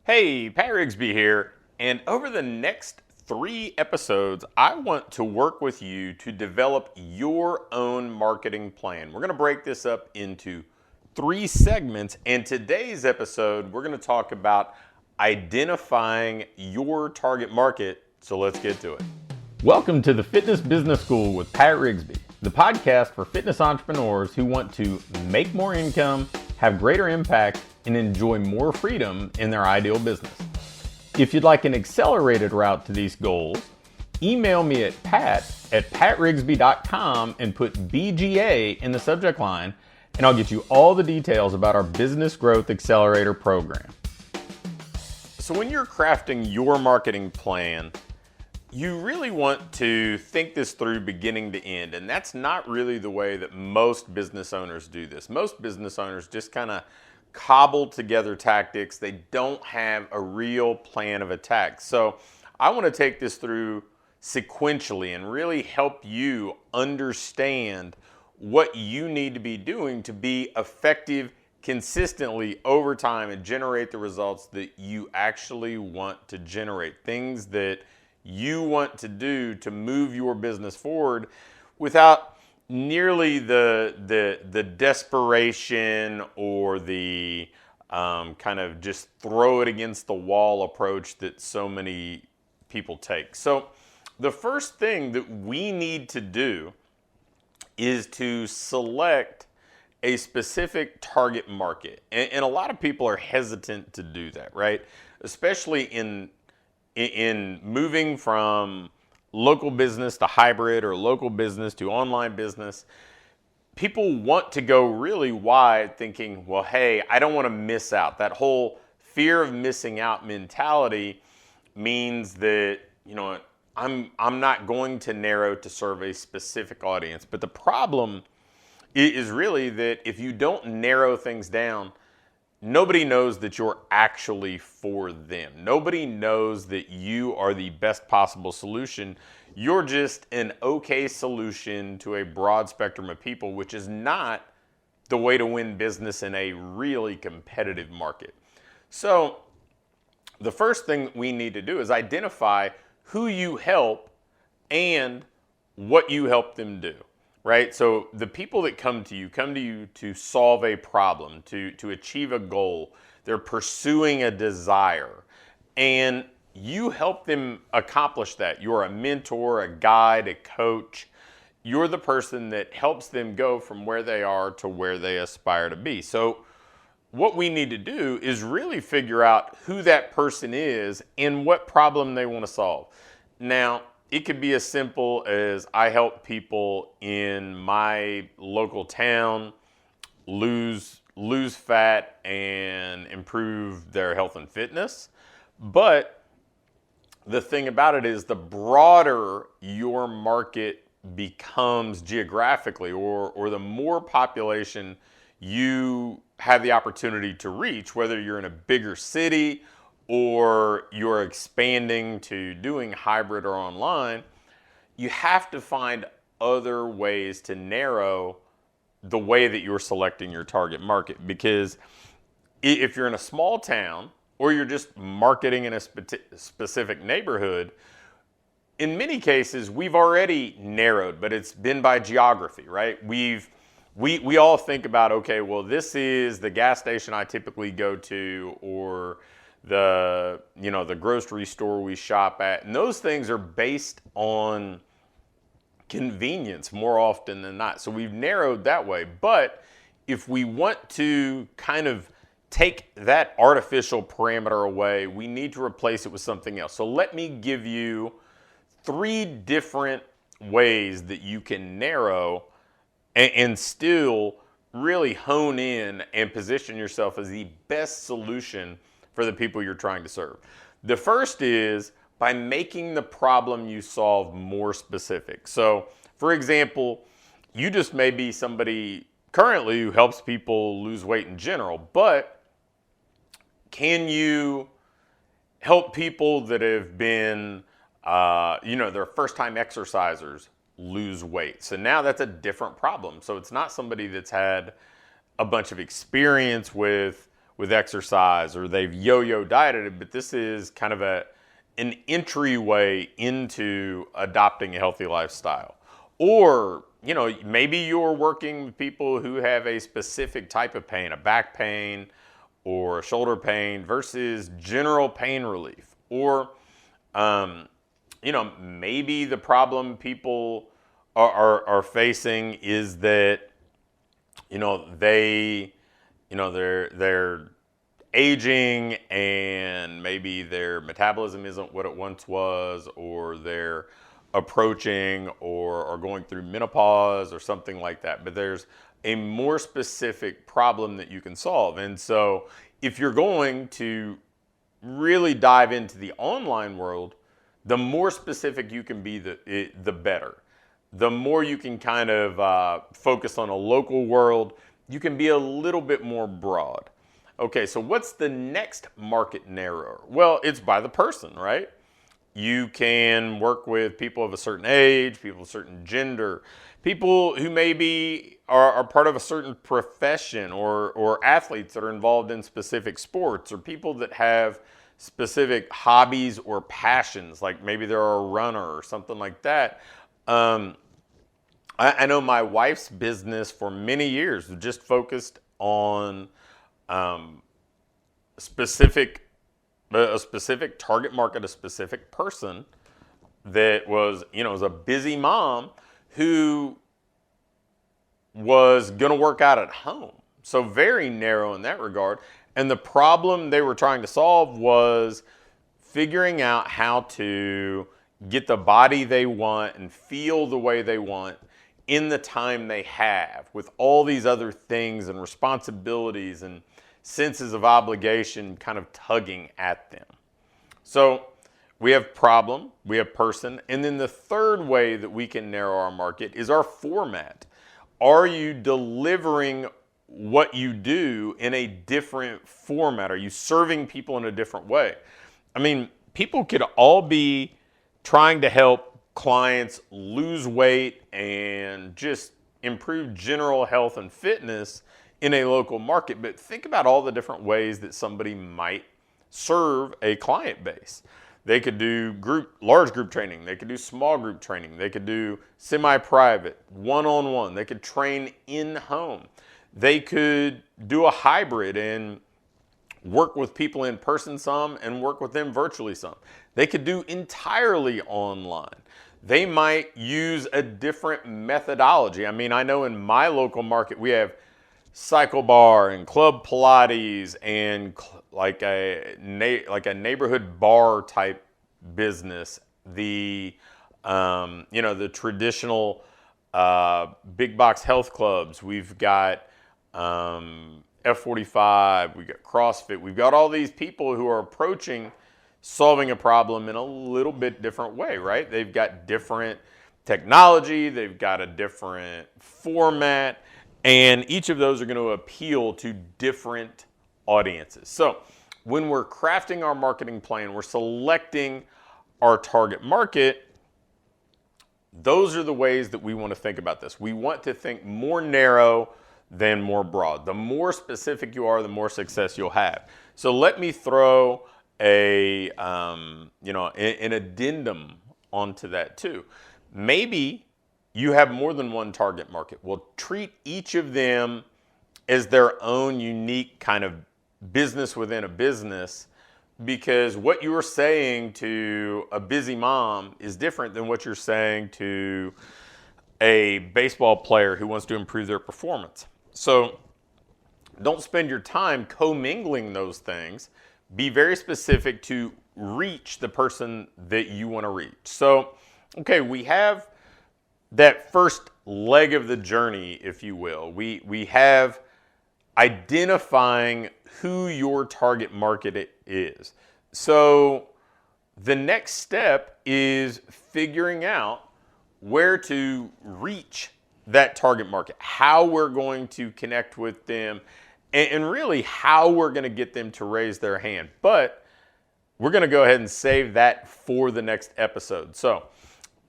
Hey, Pat Rigsby here, and over the next 3 episodes, I want to work with you to develop your own marketing plan. We're going to break this up into 3 segments, and today's episode, we're going to talk about identifying your target market, so let's get to it. Welcome to the Fitness Business School with Pat Rigsby, the podcast for fitness entrepreneurs who want to make more income, have greater impact, and enjoy more freedom in their ideal business. If you'd like an accelerated route to these goals, email me at pat@patrigsby.com and put BGA in the subject line, and I'll get you all the details about our Business Growth Accelerator program. So when you're crafting your marketing plan, you really want to think this through beginning to end, and that's not really the way that most business owners do this. Most business owners just kind of cobble together tactics. They don't have a real plan of attack. So I want to take this through sequentially and really help you understand what you need to be doing to be effective consistently over time and generate the results that you actually want to generate. Things that you want to do to move your business forward without nearly the desperation or the kind of just throw it against the wall approach that so many people take. So the first thing that we need to do is to select a specific target market. And a lot of people are hesitant to do that, right? Especially in moving from local business to hybrid or local business to online business. People want to go really wide thinking, well, hey, I don't want to miss out. That whole fear of missing out mentality means that, I'm not going to narrow to serve a specific audience. But the problem is really that if you don't narrow things down, nobody knows that you're actually for them. Nobody knows that you are the best possible solution. You're just an okay solution to a broad spectrum of people, which is not the way to win business in a really competitive market. So the first thing we need to do is identify who you help and what you help them do. Right? So the people that come to you to solve a problem, to achieve a goal. They're pursuing a desire. And you help them accomplish that. You're a mentor, a guide, a coach. You're the person that helps them go from where they are to where they aspire to be. So what we need to do is really figure out who that person is and what problem they want to solve. Now, it could be as simple as I help people in my local town lose fat and improve their health and fitness. But the thing about it is the broader your market becomes geographically or the more population you have the opportunity to reach, whether you're in a bigger city or you're expanding to doing hybrid or online, you have to find other ways to narrow the way that you're selecting your target market. Because if you're in a small town or you're just marketing in a specific neighborhood, in many cases, we've already narrowed, but it's been by geography, right? We all think about, okay, well, this is the gas station I typically go to, or the grocery store we shop at, and those things are based on convenience more often than not. So we've narrowed that way. But if we want to kind of take that artificial parameter away, we need to replace it with something else. So let me give you 3 different ways that you can narrow and still really hone in and position yourself as the best solution for the people you're trying to serve. The first is by making the problem you solve more specific. So, for example, you just may be somebody currently who helps people lose weight in general, but can you help people that have been, they're first-time exercisers lose weight? So now that's a different problem. So it's not somebody that's had a bunch of experience with with exercise, or they've yo-yo dieted, but this is kind of an entryway into adopting a healthy lifestyle. Or, maybe you're working with people who have a specific type of pain, a back pain or a shoulder pain versus general pain relief. Or, maybe the problem people are facing is that, they're aging and maybe their metabolism isn't what it once was, or they're approaching or are going through menopause or something like that. But there's a more specific problem that you can solve. And so if you're going to really dive into the online world, the more specific you can be, the better. The more you can kind of focus on a local world, you can be a little bit more broad. Okay, so what's the next market narrower? Well, it's by the person, right? You can work with people of a certain age, people of a certain gender, people who maybe are part of a certain profession, or athletes that are involved in specific sports, or people that have specific hobbies or passions, like maybe they're a runner or something like that. I know my wife's business for many years just focused on a specific target market, a specific person that was a busy mom who was going to work out at home. So very narrow in that regard. And the problem they were trying to solve was figuring out how to get the body they want and feel the way they want in the time they have, with all these other things and responsibilities and senses of obligation kind of tugging at them. So we have problem, we have person, and then the third way that we can narrow our market is our format. Are you delivering what you do in a different format? Are you serving people in a different way? I mean, people could all be trying to help clients lose weight and just improve general health and fitness in a local market, but think about all the different ways that somebody might serve a client base. They could do large group training. They could do small group training. They could do semi-private, one-on-one. They could train in-home. They could do a hybrid and work with people in person some and work with them virtually some. They could do entirely online. They might use a different methodology. I mean, I know in my local market we have Cycle Bar and Club Pilates and like a neighborhood bar type business. The traditional big box health clubs. We've got F45. We've got CrossFit. We've got all these people who are approaching solving a problem in a little bit different way, right? They've got different technology. They've got a different format. And each of those are going to appeal to different audiences. So when we're crafting our marketing plan, we're selecting our target market, those are the ways that we want to think about this. We want to think more narrow than more broad. The more specific you are, the more success you'll have. So let me throw an addendum onto that too. Maybe you have more than one target market. Well, treat each of them as their own unique kind of business within a business, because what you're saying to a busy mom is different than what you're saying to a baseball player who wants to improve their performance. So don't spend your time commingling those things. Be very specific to reach the person that you want to reach. So, okay, we have that first leg of the journey, if you will. We have identifying who your target market is. So the next step is figuring out where to reach that target market, how we're going to connect with them, and really how we're going to get them to raise their hand. But we're going to go ahead and save that for the next episode. So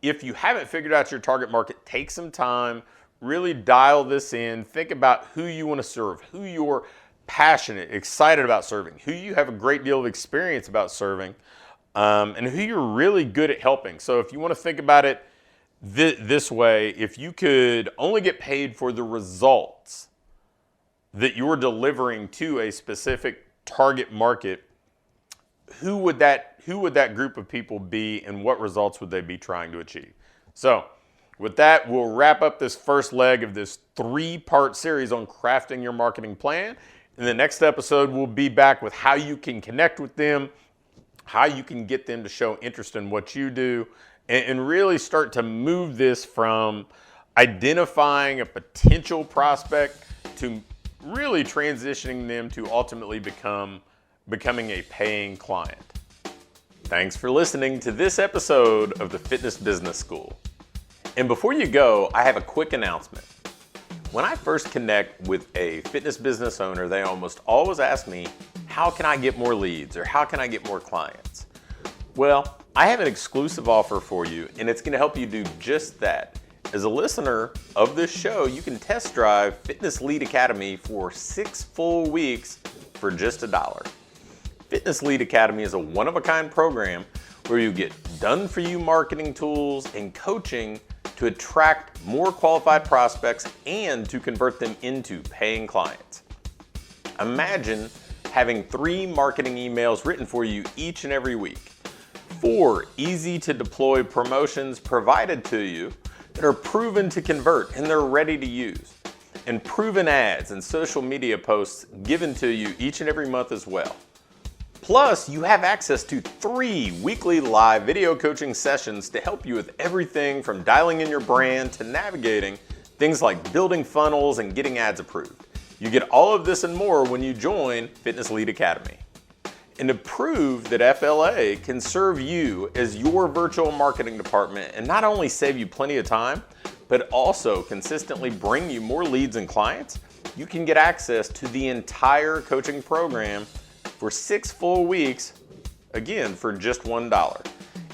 if you haven't figured out your target market, take some time, really dial this in, think about who you want to serve, who your passionate, excited about serving, who you have a great deal of experience about serving, and who you're really good at helping. So if you want to think about it this way, if you could only get paid for the results that you're delivering to a specific target market, who would that group of people be, and what results would they be trying to achieve? So with that, we'll wrap up this first leg of this 3-part series on crafting your marketing plan. In the next episode, we'll be back with how you can connect with them, how you can get them to show interest in what you do, and really start to move this from identifying a potential prospect to really transitioning them to ultimately becoming a paying client. Thanks for listening to this episode of the Fitness Business School. And before you go, I have a quick announcement. When I first connect with a fitness business owner, they almost always ask me, how can I get more leads, or how can I get more clients? Well, I have an exclusive offer for you, and it's going to help you do just that. As a listener of this show, you can test drive Fitness Lead Academy for 6 full weeks for just $1. Fitness Lead Academy is a one-of-a-kind program where you get done-for-you marketing tools and coaching to attract more qualified prospects and to convert them into paying clients. Imagine having 3 marketing emails written for you each and every week, 4 easy-to-deploy promotions provided to you that are proven to convert and they're ready to use, and proven ads and social media posts given to you each and every month as well. Plus, you have access to 3 weekly live video coaching sessions to help you with everything from dialing in your brand to navigating things like building funnels and getting ads approved. You get all of this and more when you join Fitness Lead Academy. And to prove that FLA can serve you as your virtual marketing department and not only save you plenty of time, but also consistently bring you more leads and clients, you can get access to the entire coaching program for 6 full weeks, again, for just $1.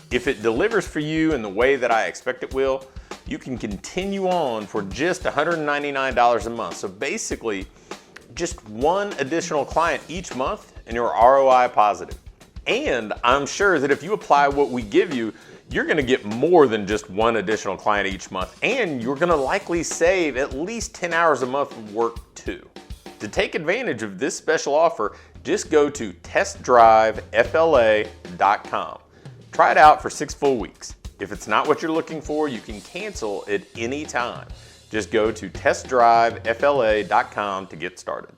If it delivers for you in the way that I expect it will, you can continue on for just $199 a month. So basically, just 1 additional client each month and you're ROI positive. And I'm sure that if you apply what we give you, you're gonna get more than just 1 additional client each month, and you're gonna likely save at least 10 hours a month of work too. To take advantage of this special offer, just go to testdrivefla.com. Try it out for 6 full weeks. If it's not what you're looking for, you can cancel at any time. Just go to testdrivefla.com to get started.